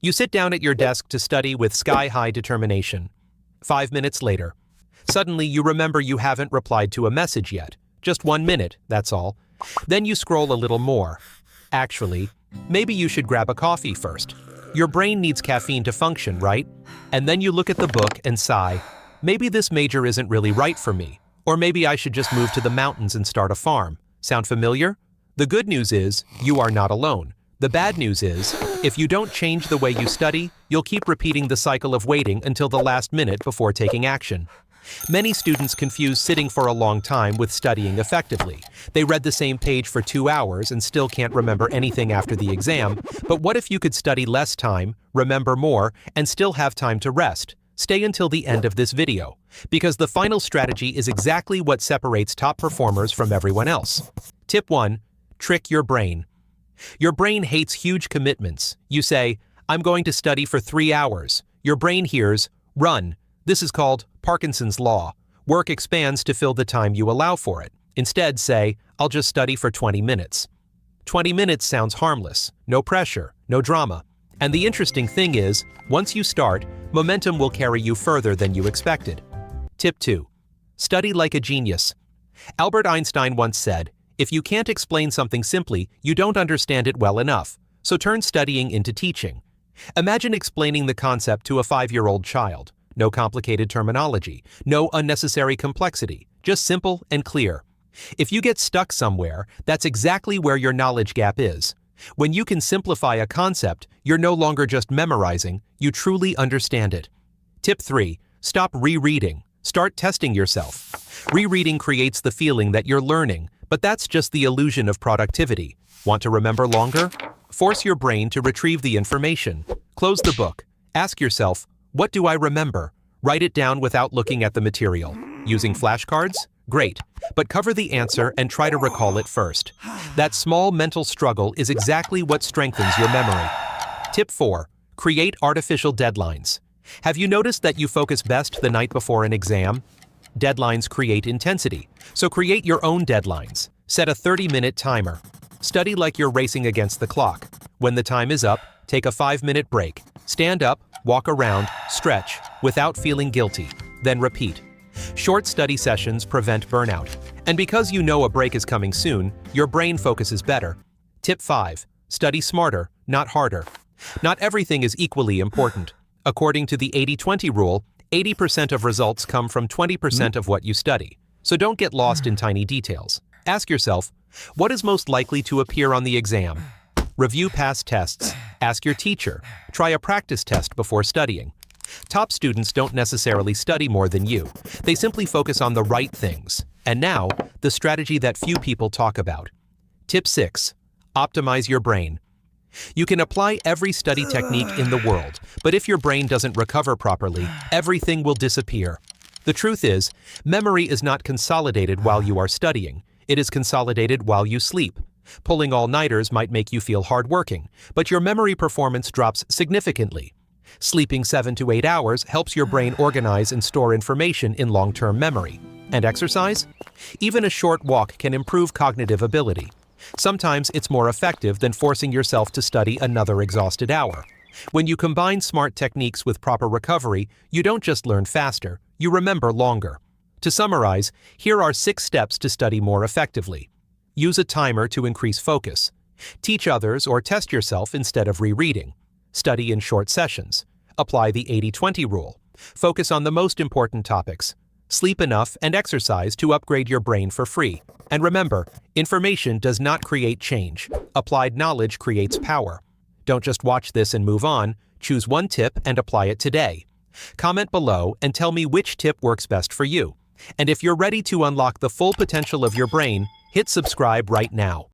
You sit down at your desk to study with sky-high determination. 5 minutes later, suddenly you remember you haven't replied to a message yet. Just 1 minute, that's all. Then you scroll a little more. Actually, maybe you should grab a coffee first. Your brain needs caffeine to function, right? And then you look at the book and sigh, maybe this major isn't really right for me. Or maybe I should just move to the mountains and start a farm. Sound familiar? The good news is, you are not alone. The bad news is, if you don't change the way you study, you'll keep repeating the cycle of waiting until the last minute before taking action. Many students confuse sitting for a long time with studying effectively. They read the same page for 2 hours and still can't remember anything after the exam. But what if you could study less time, remember more, and still have time to rest? Stay until the end of this video, because the final strategy is exactly what separates top performers from everyone else. Tip 1. Trick your brain. Your brain hates huge commitments. You say, I'm going to study for 3 hours. Your brain hears, run. This is called Parkinson's Law. Work expands to fill the time you allow for it. Instead, say, I'll just study for 20 minutes. 20 minutes sounds harmless, no pressure, no drama. And the interesting thing is, once you start, momentum will carry you further than you expected. Tip 2. Study like a genius. Albert Einstein once said, if you can't explain something simply, you don't understand it well enough. So turn studying into teaching. Imagine explaining the concept to a 5-year-old child. No complicated terminology, no unnecessary complexity, just simple and clear. If you get stuck somewhere, that's exactly where your knowledge gap is. When you can simplify a concept, you're no longer just memorizing, you truly understand it. Tip 3. Stop rereading. Start testing yourself. Rereading creates the feeling that you're learning, but that's just the illusion of productivity. Want to remember longer? Force your brain to retrieve the information. Close the book. Ask yourself, what do I remember? Write it down without looking at the material. Using flashcards? Great, but cover the answer and try to recall it first. That small mental struggle is exactly what strengthens your memory. Tip 4. Create artificial deadlines. Have you noticed that you focus best the night before an exam? Deadlines create intensity, so create your own deadlines. Set a 30-minute timer. Study like you're racing against the clock. When the time is up, take a 5-minute break. Stand up, walk around, stretch, without feeling guilty. Then repeat. Short study sessions prevent burnout. And because you know a break is coming soon, your brain focuses better. Tip 5. Study smarter, not harder. Not everything is equally important. According to the 80-20 rule, 80% of results come from 20% of what you study. So don't get lost in tiny details. Ask yourself, what is most likely to appear on the exam? Review past tests. Ask your teacher. Try a practice test before studying. Top students don't necessarily study more than you. They simply focus on the right things. And now, the strategy that few people talk about. Tip 6. Optimize your brain. You can apply every study technique in the world, but if your brain doesn't recover properly, everything will disappear. The truth is, memory is not consolidated while you are studying. It is consolidated while you sleep. Pulling all-nighters might make you feel hardworking, but your memory performance drops significantly. Sleeping 7 to 8 hours helps your brain organize and store information in long-term memory. And exercise? Even a short walk can improve cognitive ability. Sometimes it's more effective than forcing yourself to study another exhausted hour. When you combine smart techniques with proper recovery, you don't just learn faster, you remember longer. To summarize, here are 6 steps to study more effectively. Use a timer to increase focus. Teach others or test yourself instead of rereading. Study in short sessions. Apply the 80-20 rule. Focus on the most important topics. Sleep enough and exercise to upgrade your brain for free. And remember, information does not create change. Applied knowledge creates power. Don't just watch this and move on. Choose one tip and apply it today. Comment below and tell me which tip works best for you. And if you're ready to unlock the full potential of your brain, hit subscribe right now.